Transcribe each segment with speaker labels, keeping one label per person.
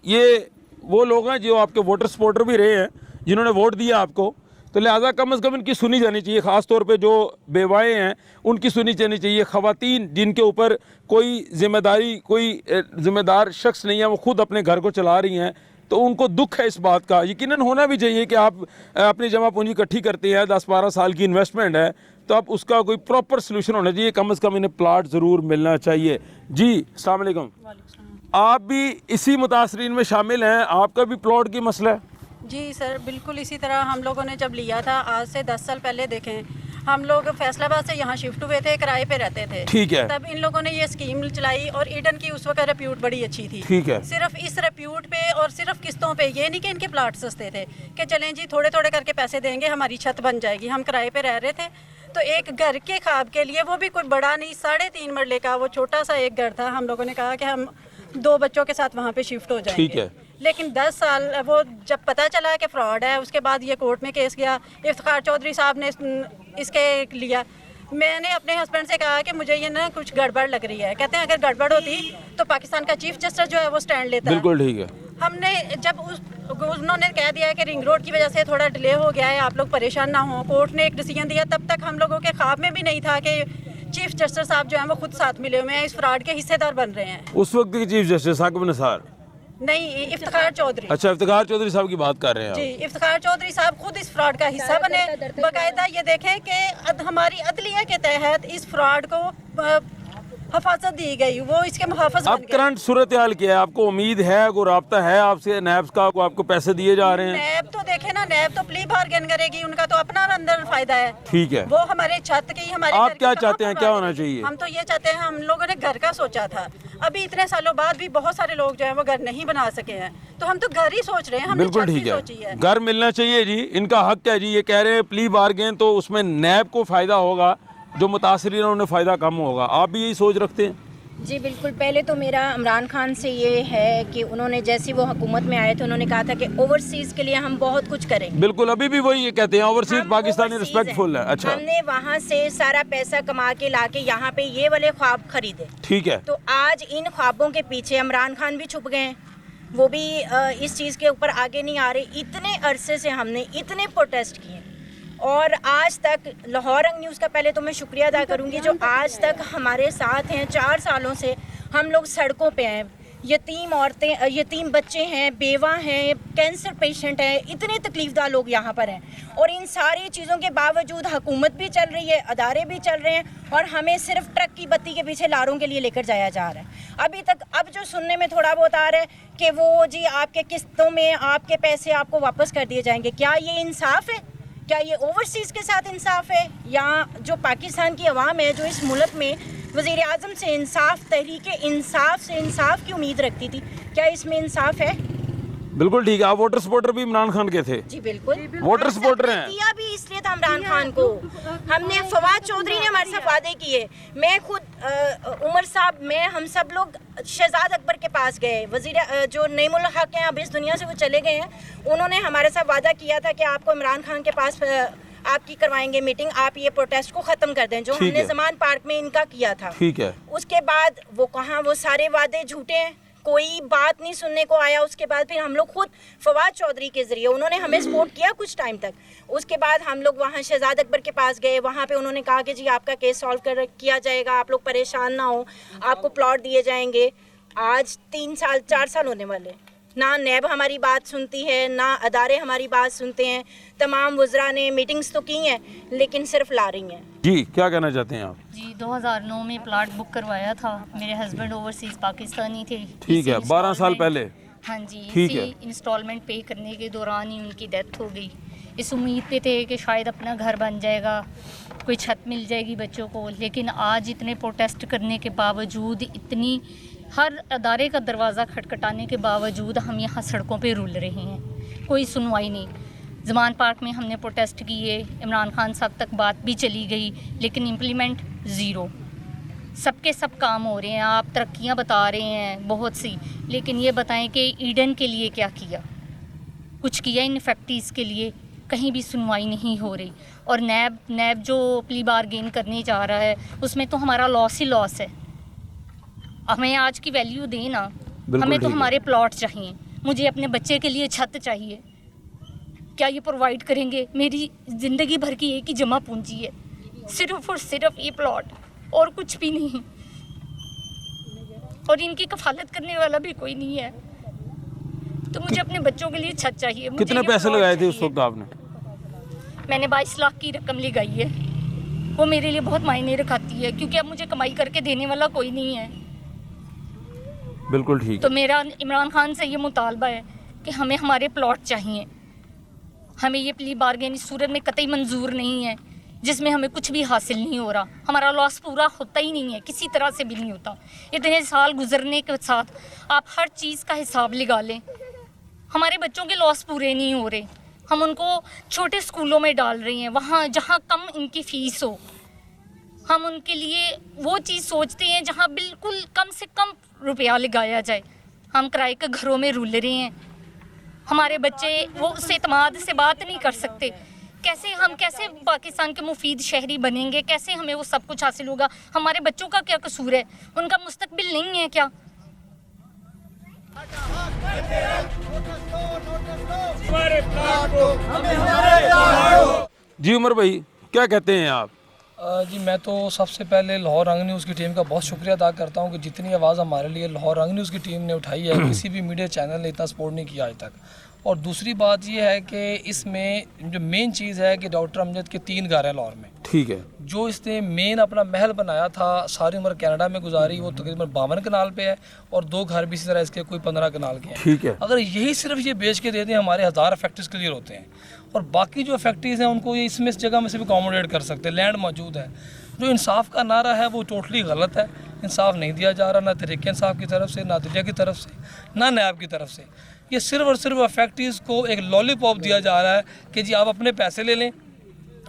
Speaker 1: ये वो लोग हैं जो आपके वोटर सपोर्टर भी रहे हैं, जिन्होंने वोट दिया आपको, तो लिहाजा कम से कम इनकी सुनी जानी चाहिए। ख़ास तौर पे जो बेवाएँ हैं उनकी सुनी जानी चाहिए। ख़वातीन जिनके ऊपर कोई ज़िम्मेदारी, कोई ज़िम्मेदार शख्स नहीं है, वो खुद अपने घर को चला रही हैं, तो उनको दुख है इस बात का। यकीनन होना भी चाहिए कि आप अपनी जमा पूंजी इकट्ठी करते हैं, 10-12 साल की इन्वेस्टमेंट है, तो अब उसका कोई प्रॉपर सोल्यूशन होना चाहिए। कम से कम इन्हें प्लाट ज़रूर मिलना चाहिए। जी अस्सलाम वालेकुम। आप भी इसी मुतासरीन में शामिल हैं, आपका भी प्लॉट की मसला है?
Speaker 2: जी सर, बिल्कुल इसी तरह हम लोगों ने जब लिया था आज से 10 साल पहले, देखें हम लोग फैसलाबाद से यहाँ शिफ्ट हुए थे, किराए पे रहते थे।
Speaker 1: ठीक है।
Speaker 2: तब इन लोगों ने ये स्कीम चलाई और ईडन की उस वक्त रेप्यूट बड़ी अच्छी थी।
Speaker 1: ठीक है।
Speaker 2: सिर्फ इस रेप्यूट पे और सिर्फ किस्तों पे, ये नहीं कि इनके प्लाट सस्ते थे कि चलें जी थोड़े थोड़े करके पैसे देंगे हमारी छत बन जाएगी। हम किराए पे रह रहे थे, तो एक घर के ख्वाब के लिए, वो भी कोई बड़ा नहीं, 3.5 मरले का वो छोटा सा एक घर था। हम लोगों ने कहा कि हम 2 बच्चों के साथ वहाँ पे शिफ्ट हो जाएंगे।
Speaker 1: ठीक है।
Speaker 2: लेकिन 10 साल वो जब पता चला कि फ्रॉड है, उसके बाद ये कोर्ट में केस गया। इफ्तिखार चौधरी साहब ने इसके लिया। मैंने अपने हस्बैंड से कहा कि मुझे ये ना कुछ गड़बड़ लग रही है। कहते हैं अगर गड़बड़ होती तो पाकिस्तान का चीफ जस्टिस जो है वो स्टैंड लेता।
Speaker 1: बिल्कुल ठीक है।
Speaker 2: हमने जब उन्होंने कह दिया कि रिंग रोड की वजह से थोड़ा डिले हो गया है, आप लोग परेशान ना हो, कोर्ट ने एक डिसीजन दिया, तब तक हम लोगों के ख्वाब में भी नहीं था कि चीफ जस्टिस साहब जो हैं वो खुद साथ मिले हुए हैं, इस फ्रॉड के हिस्सेदार बन रहे हैं।
Speaker 1: उस वक्त के चीफ जस्टिस साकिब निसार?
Speaker 2: नहीं, इफ्तिखार चौधरी।
Speaker 1: अच्छा, इफ्तिखार चौधरी साहब की बात कर रहे हैं
Speaker 2: जी,
Speaker 1: आप?
Speaker 2: इफ्तिखार चौधरी साहब खुद इस फ्रॉड का हिस्सा बने। बाकायदा ये देखें कि हमारी अदलिया के तहत इस फ्रॉड को हिफाजत दी गई, वो इसके मुहाफ़िज़ बन
Speaker 1: अब
Speaker 2: गए।
Speaker 1: करंट सूरत हाल क्या है? आपको उम्मीद है, कोई राब्ता है आपसे नैब्स का, को आपको पैसे दिए जा रहे हैं?
Speaker 2: नैब तो देखे ना, नैब तो प्ली बार्गेन करेगी, उनका तो अपना अंदर फायदा है।
Speaker 1: ठीक है।
Speaker 2: वो हमारे छत की, हमारे
Speaker 1: आप
Speaker 2: घर की
Speaker 1: क्या
Speaker 2: कहाँ
Speaker 1: चाहते हैं, क्या
Speaker 2: परवाह
Speaker 1: होना
Speaker 2: करेगी?
Speaker 1: चाहिए?
Speaker 2: हम तो ये चाहते हैं, हम लोगों ने घर का सोचा था, अभी इतने सालों बाद भी बहुत सारे लोग जो है वो घर नहीं बना सके हैं, तो हम तो घर ही सोच रहे हैं। हमने
Speaker 1: बिल्कुल
Speaker 2: छत
Speaker 1: ठीक
Speaker 2: ही सोची
Speaker 1: है, घर मिलना चाहिए जी, इनका हक है जी। ये कह रहे हैं प्ली बार्गेन, तो उसमें नैब को फ़ायदा होगा, जो मुतासरीन उन्हें फ़ायदा कम होगा। आप भी यही सोच रखते हैं?
Speaker 3: जी बिल्कुल। पहले तो मेरा इमरान खान से ये है कि उन्होंने जैसी वो हुकूमत में आए थे, उन्होंने कहा था कि ओवरसीज़ के लिए हम बहुत कुछ करेंगे।
Speaker 1: बिल्कुल, अभी भी वही ये कहते हैं, ओवरसीज पाकिस्तानी
Speaker 3: overseas
Speaker 1: रिस्पेक्टफुल है।
Speaker 3: हैं।
Speaker 1: अच्छा,
Speaker 3: हमने वहाँ से सारा पैसा कमा के लाके यहाँ पे ये वाले ख्वाब खरीदे।
Speaker 1: ठीक है।
Speaker 3: तो आज इन ख्वाबों के पीछे इमरान खान भी छुप गए हैं, वो भी इस चीज़ के ऊपर आगे नहीं आ रहे। इतने अरसे से हमने इतने प्रोटेस्ट किए, और आज तक लाहौर रंग न्यूज़ का पहले तो मैं शुक्रिया अदा करूँगी, जो आज तक हमारे साथ हैं। 4 सालों से हम लोग सड़कों पे हैं, यतीम औरतें, यतीम बच्चे हैं, बेवा हैं, कैंसर पेशेंट हैं, इतने तकलीफदार लोग यहाँ पर हैं। और इन सारी चीज़ों के बावजूद हुकूमत भी चल रही है, अदारे भी चल रहे हैं, और हमें सिर्फ ट्रक की बत्ती के पीछे लारों के लिए लेकर जाया जा रहा है। अभी तक अब जो सुनने में थोड़ा बहुत आ रहा है कि वो जी आपके किस्तों में आपके पैसे आपको वापस कर दिए जाएंगे। क्या ये इंसाफ है? क्या ये ओवरसीज़ के साथ इंसाफ है? या जो पाकिस्तान की आवाम है, जो इस मुल्क में वज़ीर आज़म से इंसाफ, तहरीके इंसाफ से इंसाफ की उम्मीद रखती थी, क्या इसमें इंसाफ है?
Speaker 1: बिल्कुल ठीक है। आप वोटर सपोर्टर भी इमरान खान के थे?
Speaker 3: जी बिल्कुल।
Speaker 1: वोटर सपोर्टर हैं?
Speaker 3: दिया भी इसलिए था इमरान खान को। हमने, फवाद चौधरी ने हमारे साथ वादे किए, मैं खुद, उमर साहब, मैं, हम सब लोग शहजाद अकबर के पास गए। वज़ीर जो नईमुल हक हैं, अब इस दुनिया से वो चले गए हैं, उन्होंने हमारे साथ वादा किया था कि आपको इमरान खान के पास आपकी करवाएंगे मीटिंग, आप ये प्रोटेस्ट को ख़त्म कर दें, जो हमने ज़मान पार्क में इनका किया था।
Speaker 1: ठीक है।
Speaker 3: उसके बाद वो कहाँ, वो सारे वादे झूठे हैं, कोई बात नहीं सुनने को आया। उसके बाद फिर हम लोग खुद, फवाद चौधरी के ज़रिए, उन्होंने हमें सपोर्ट किया कुछ टाइम तक। उसके बाद हम लोग वहाँ शहजाद अकबर के पास गए, वहाँ पे उन्होंने कहा कि जी आपका केस सॉल्व किया जाएगा, आप लोग परेशान ना हो, आपको प्लॉट दिए जाएंगे। आज 3 साल 4 साल होने वाले, ना नैब हमारी बात सुनती है, ना अदारे हमारी बात सुनते हैं। तमाम वज़रा ने मीटिंग्स तो की हैं, लेकिन सिर्फ ला रही हैं।
Speaker 1: जी, क्या कहना चाहते हैं आप?
Speaker 4: जी, 2009 में प्लाट बुक करवाया था। मेरे हस्बैंड ओवरसीज़ पाकिस्तानी थे।
Speaker 1: ठीक है, 12 साल पहले?
Speaker 4: हाँ जी।
Speaker 1: ठीक है।
Speaker 4: इंस्टॉलमेंट पे करने के दौरान ही उनकी डेथ हो गई। इस उम्मीद पे थे कि शायद अपना घर बन जाएगा, कोई छत मिल जाएगी बच्चों को। लेकिन आज इतने प्रोटेस्ट करने के बावजूद, इतनी हर अदारे का दरवाज़ा खटखटाने के बावजूद हम यहाँ सड़कों पे रुल रहे हैं, कोई सुनवाई नहीं। ज़मान पार्क में हमने प्रोटेस्ट किए, इमरान खान साहब तक बात भी चली गई, लेकिन इम्प्लीमेंट ज़ीरो। सबके सब काम हो रहे हैं, आप तरक्कियाँ बता रहे हैं बहुत सी, लेकिन ये बताएं कि ईडन के लिए क्या किया? कुछ किया इन फैक्ट्रीज़ के लिए? कहीं भी सुनवाई नहीं हो रही। और नैब जो प्ली बार्गेन करने जा रहा है, उसमें तो हमारा लॉस ही लॉस है। हमें आज की वैल्यू दें ना, हमें तो हमारे प्लॉट चाहिए। मुझे अपने बच्चे के लिए छत चाहिए, क्या ये प्रोवाइड करेंगे? मेरी ज़िंदगी भर की एक ही जमा पूंजी है, सिर्फ और सिर्फ ये प्लॉट, और कुछ भी नहीं, और इनकी कफालत करने वाला भी कोई नहीं है। तो मुझे अपने बच्चों के लिए छत चाहिए।
Speaker 1: कितने पैसे लगाए थे उस वक्त आपने?
Speaker 4: मैंने 22 लाख की रकम लगाई है। वो मेरे लिए बहुत मायने रखाती है, क्योंकि अब मुझे कमाई करके देने वाला कोई नहीं है।
Speaker 1: बिल्कुल ठीक।
Speaker 4: तो मेरा इमरान खान से ये मुतालबा है कि हमें हमारे प्लॉट चाहिए। हमें ये प्ली बार्गेन इस सूरत में कतई मंजूर नहीं है जिसमें हमें कुछ भी हासिल नहीं हो रहा। हमारा लॉस पूरा होता ही नहीं है, किसी तरह से भी नहीं होता। इतने साल गुजरने के साथ आप हर चीज़ का हिसाब लगा लें, हमारे बच्चों के लॉस पूरे नहीं हो रहे। हम उनको छोटे स्कूलों में डाल रहे हैं, वहाँ जहाँ कम इनकी फ़ीस हो। हम उनके लिए वो चीज़ सोचते हैं जहाँ बिल्कुल कम से कम रुपया लगाया जाए। हम किराए के घरों में रुल रहे हैं। हमारे बच्चे वो उस एतमाद से बात नहीं कर सकते। कैसे पाकिस्तान के मुफीद शहरी बनेंगे? कैसे हमें वो सब कुछ हासिल होगा? हमारे बच्चों का क्या कसूर है? उनका मुस्तकबिल नहीं है क्या?
Speaker 1: जी उमर भाई, क्या कहते हैं आप?
Speaker 5: जी मैं तो सबसे पहले लाहौर रंग न्यूज़ की टीम का बहुत शुक्रिया अदा करता हूँ कि जितनी आवाज़ हमारे लिए लाहौर रंग न्यूज़ की टीम ने उठाई है, किसी भी मीडिया चैनल ने इतना सपोर्ट नहीं किया आज तक। और दूसरी बात ये है कि इसमें जो मेन चीज़ है कि डॉक्टर अमजद के 3 घर हैं लाहौर में।
Speaker 1: ठीक है।
Speaker 5: जो इसने मेन अपना महल बनाया था, सारी उम्र कनाडा में गुजारी, वो तकरीबन 52 कनाल पे है, और 2 घर भी इसी तरह इसके कोई 15 कनाल के हैं।
Speaker 1: ठीक है।
Speaker 5: अगर यही सिर्फ ये बेच के दे दें, हमारे 1000 फैक्ट्रीज क्लियर होते हैं, और बाकी जो फैक्ट्रीज़ हैं उनको ये इसमें इस जगह में से भी अकोमोडेट कर सकते हैं, लैंड मौजूद है। जो इंसाफ का नारा है वो टोटली गलत है। इंसाफ नहीं दिया जा रहा, ना तहरीक इंसाफ की तरफ से, ना दिलिया की तरफ से, ना नैब की तरफ से। ये सिर्फ और सिर्फ फैक्ट्रीज़ को एक लॉलीपॉप दिया जा रहा है कि जी आप अपने पैसे ले लें,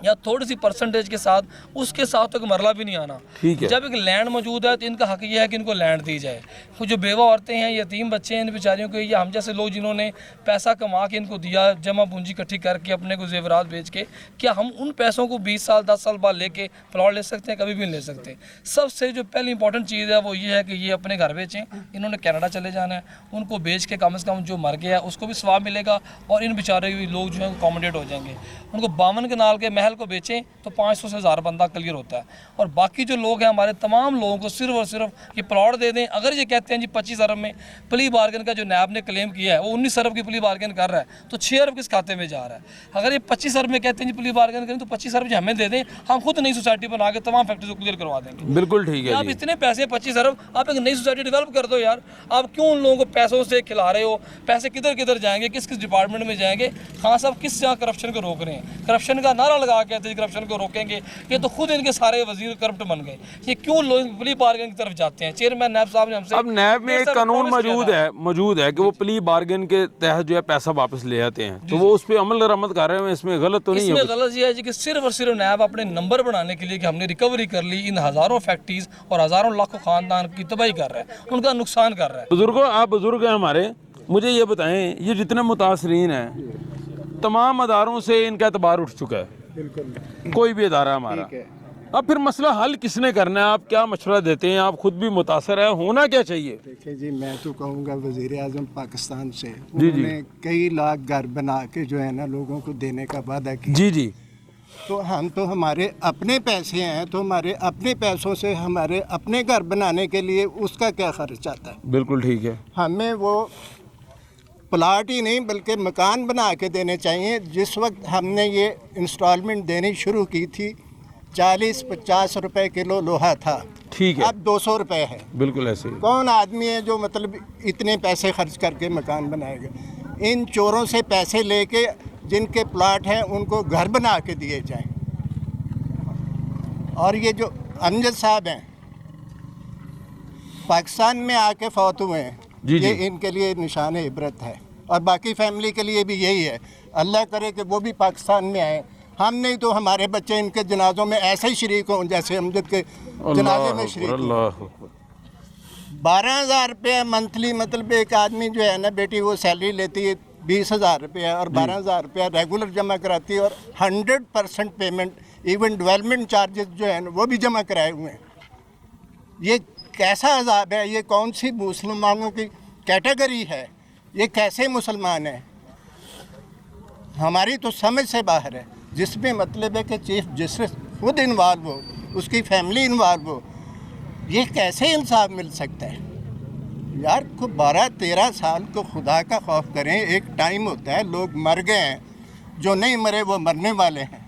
Speaker 5: या थोड़ी सी परसेंटेज के साथ, उसके साथ तो मरला भी नहीं आना।
Speaker 1: ठीक है।
Speaker 5: जब एक लैंड मौजूद है तो इनका हक ये है कि इनको लैंड दी जाए। कुछ जो बेवा औरतें हैं, यतीम बच्चे हैं, इन बेचारियों को, या हम जैसे लोग जिन्होंने पैसा कमा के इनको दिया, जमा पूंजी इकट्ठी करके अपने को जेवरात बेच के, क्या हम उन पैसों को 20 साल 10 साल बाद लेके प्लॉट ले सकते हैं? कभी भी नहीं ले सकते। सबसे जो पहली इंपॉर्टेंट चीज़ है वो ये है कि ये अपने घर बेचें। इन्होंने कनाडा चले जाना है, उनको बेच के कम से कम जो मर गया है उसको भी सवाब मिलेगा, और इन बेचारे भी लोग जो हैं अकोमोडेट हो जाएंगे। उनको 52 कनाल के महल को बेचें तो 500 से 1000 बंदा क्लियर होता है। और बाकी जो लोग हैं, हमारे तमाम लोगों को सिर्फ और सिर्फ ये प्लॉट दे दें। अगर ये कहते हैं जी 25 अरब में प्ली बार्गेन का जो नैब ने क्लेम किया है वो 19 अरब की प्ली बार्गेन कर रहा है, तो 6 अरब किस खाते में जा रहा है? अगर ये 25 अरब में कहते हैं जी प्ली बार्गेन करें, तो 25 अरब जो हमें दे दें, हम खुद नई सोसाइटी बना के तमाम फैक्ट्री को क्लियर करवा देंगे।
Speaker 1: बिल्कुल ठीक है।
Speaker 5: आप इतने पैसे 25 अरब, आप एक नई सोसाइटी डेवलप कर दो यार। आप क्यों उन लोगों को पैसों से खिला रहे हो? पैसे किधर किधर जाएंगे, किस किस डिपार्टमेंट में जाएंगे? खान साहब किस जगह करप्शन को रोक रहे हैं? करप्शन का नारा लगा के थे करप्शन को रोकेंगे, ये तो खुद इनके सारे वजीर करप्ट बन गए। ये क्यों लोग प्ली बार्गेन की तरफ जाते हैं? चेयरमैन नैब साहब ने हमसे,
Speaker 1: अब नैब में एक कानून मौजूद है कि वो प्ली बार्गेन के तहत जो है पैसा वापस ले आते हैं, तो वो उस पर अमल दरामद कर रहे हैं। इसमें गलत तो नहीं है?
Speaker 5: इसमें गलत ये है जी कि सिर्फ और सिर्फ नैब अपने नंबर बनाने के लिए कि हमने रिकवरी कर ली, इन हज़ारों फैक्ट्रीज और हज़ारों लाखों खानदान की तबाही कर रहा है, उनका नुकसान कर रहा है।
Speaker 1: बुजुर्गों, आप बुजुर्ग हैं हमारे, मुझे ये बताएं, ये जितने मुतासरीन हैं, तमाम अदारों से इनका एतबार उठ चुका है, बिल्कुल कोई भी अदारा हमारा। अब फिर मसला हल किसने करना है? आप क्या मशवरा देते हैं? आप खुद भी मुतासर है, होना क्या चाहिए?
Speaker 6: देखिए जी, मैं तो कहूँगा वज़ीर आज़म पाकिस्तान से, उन्होंने कई लाख घर बना के जो है ना लोगों को देने का वादा किया।
Speaker 1: जी जी।
Speaker 6: तो हम तो, हमारे अपने पैसे हैं, तो हमारे अपने पैसों से हमारे अपने घर बनाने के लिए उसका क्या खर्च आता है?
Speaker 1: बिल्कुल ठीक है।
Speaker 6: हमें वो प्लाट ही नहीं बल्कि मकान बना के देने चाहिए। जिस वक्त हमने ये इंस्टॉलमेंट देनी शुरू की थी, 40-50 रुपए किलो लोहा था,
Speaker 1: ठीक है,
Speaker 6: अब 200 रुपए है।
Speaker 1: बिल्कुल ऐसे ही।
Speaker 6: कौन आदमी है जो मतलब इतने पैसे खर्च करके मकान बनाएगा? इन चोरों से पैसे लेके जिनके प्लाट हैं उनको घर बना के दिए जाएं। और ये जो अमजद साहब हैं, पाकिस्तान में आके फौत हुए हैं, ये इनके लिए निशान इबरत है, और बाकी फैमिली के लिए भी यही है। अल्लाह करे कि वो भी पाकिस्तान में आए। हम नहीं तो हमारे बच्चे इनके जनाजों में ऐसे ही शरीक हों जैसे अमजद के जनाजे में शरीक हों। 12,000 रुपया मंथली, मतलब एक आदमी जो है ना बेटी, वो सैलरी लेती है 20,000 रुपया, और 12,000 रुपया रेगुलर जमा कराती है, और 100% पेमेंट, इवन डेवलपमेंट चार्जेस जो है ना वो भी जमा कराए हुए हैं। ये कैसा अजाब है? ये कौन सी मुसलमानों की कैटेगरी है ये कैसे मुसलमान है? हमारी तो समझ से बाहर है। जिसमें मतलब है कि चीफ जस्टिस खुद इन्वॉल्व हो, उसकी फैमिली इन्वॉल्व हो, ये कैसे इंसाफ मिल सकता है यार? को 12-13 साल को खुदा का खौफ करें। एक टाइम होता है, लोग मर गए हैं, जो नहीं मरे वो मरने वाले हैं।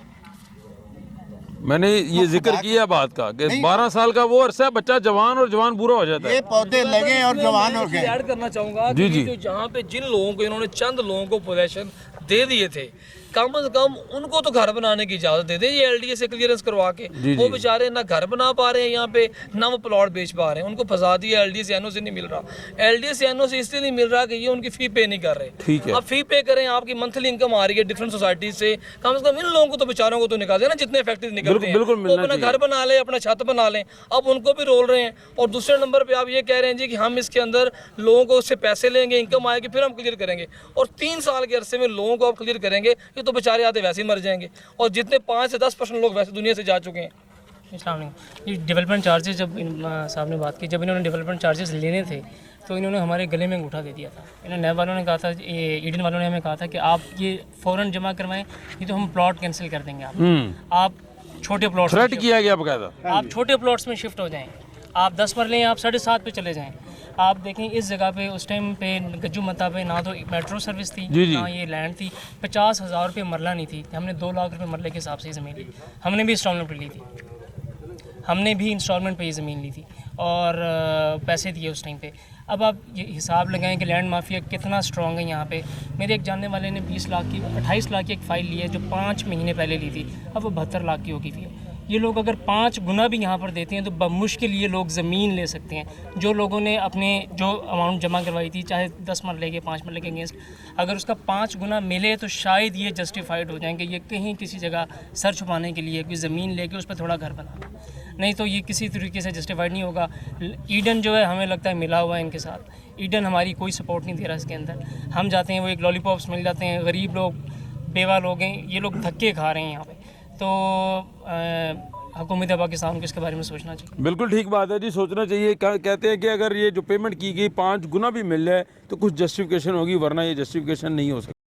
Speaker 1: मैंने ये जिक्र किया बात का कि 12 साल का वो अरसा, बच्चा जवान और जवान बुरा हो जाता है।
Speaker 6: ये पौधे लगे और जवान हो गए।
Speaker 5: ऐड करना चाहूँगा
Speaker 1: जी,
Speaker 5: कि
Speaker 1: जी।
Speaker 5: जो जहाँ पे जिन लोगों को इन्होंने चंद लोगों को पोजेशन दे दिए थे, कम से कम उनको तो घर बनाने की इजाज़त दे दे, ये एलडीए से क्लियरेंस करवा के। वो बेचारे ना घर बना पा रहे हैं यहाँ पे, ना वो प्लॉट बेच पा रहे हैं। उनको फंसा दिया, एलडीए से एनओसी नहीं मिल रहा। एलडीए से एनओसी इसलिए नहीं मिल रहा कि ये उनकी फ़ी पे नहीं कर रहे।
Speaker 1: ठीक है।
Speaker 5: अब फ़ी पे करें, आपकी मंथली इनकम आ रही है डिफरेंट सोसाइटी से, कम इन लोगों को तो बेचारों को तो निकाल देना जितने इफेक्टिव निकलते हैं।
Speaker 1: बिल्कुल
Speaker 5: वो
Speaker 1: मिलना
Speaker 5: अपना
Speaker 1: चाहिए।
Speaker 5: घर बना लें, अपना छत बना लें। अब उनको भी रोल रहे हैं। और दूसरे नंबर पे आप ये कह रहे हैं जी कि हम इसके अंदर लोगों को उससे पैसे लेंगे, इनकम आएगी, फिर हम क्लियर करेंगे। और 3 साल के अरसे में लोगों को आप क्लियर करेंगे, ये तो बेचारे आधे वैसे ही मर जाएंगे। और जितने 5 से 10% लोग वैसे दुनिया से जा चुके हैं।
Speaker 7: अस्सलाम वालेकुम। ये डेवलपमेंट चार्जेस जब साहब ने बात की, जब इन्होंने डेवलपमेंट चार्जेस लेने थे तो इन्होंने हमारे गले में अंगूठा दे दिया था। इन्होंने नैब वालों ने कहा था, ये ईडन वालों ने हमें कहा था कि आप ये फ़ौरन जमा करवाएं, नहीं तो हम प्लॉट कैंसिल कर देंगे। आप छोटे प्लॉट्स
Speaker 1: थ्रेट किया गया बकायदा।
Speaker 7: आप छोटे प्लॉट्स में शिफ्ट हो जाएं। आप 10 मरले हैं, आप 7.5 पे चले जाएं। आप देखें इस जगह पे उस टाइम पे गज्जू मता पे ना तो मेट्रो सर्विस थी,
Speaker 1: जी, जी।
Speaker 7: ना ये लैंड थी। 50,000 रुपये मरला नहीं थी। हमने 2 लाख रुपये मरले के हिसाब से ज़मीन ली। हमने भी इंस्टॉलमेंट पे ली थी, हमने भी इंस्टॉलमेंट पे ये ज़मीन ली थी और पैसे दिए उस टाइम पे। अब आप ये हिसाब लगाएं कि लैंड माफिया कितना स्ट्रॉन्ग है यहाँ पे। मेरे एक जानने वाले ने 20 लाख की 28 लाख की एक फ़ाइल ली है जो 5 महीने पहले ली थी, अब वो 72 लाख की होगी थी। ये लोग अगर 5 गुना भी यहाँ पर देते हैं तो बमुश्किल ये लोग ज़मीन ले सकते हैं। जो लोगों ने अपने जो अमाउंट जमा करवाई थी, चाहे 10 मरले के 5 मरले के अगेंस्ट, अगर उसका 5 गुना मिले तो शायद ये जस्टिफाइड हो जाएंगे। ये कहीं किसी जगह सर छुपाने के लिए कोई ज़मीन लेके उस पर थोड़ा घर बना, नहीं तो ये किसी तरीके से जस्टिफाइड नहीं होगा। ईडन जो है हमें लगता है मिला हुआ है इनके साथ। ईडन हमारी कोई सपोर्ट नहीं दे रहा इसके अंदर। हम जाते हैं, वो एक लॉलीपॉप्स मिल जाते हैं, गरीब लोग, बेवा लोग हैं, ये लोग धक्के खा रहे हैं यहाँ पे। तो हुकूमत पाकिस्तान को इसके बारे में सोचना चाहिए।
Speaker 1: बिल्कुल ठीक बात है जी, सोचना चाहिए। कहते हैं कि अगर ये जो पेमेंट की गई 5 गुना भी मिल जाए तो कुछ जस्टिफिकेशन होगी, वरना ये जस्टिफिकेशन नहीं हो सकती।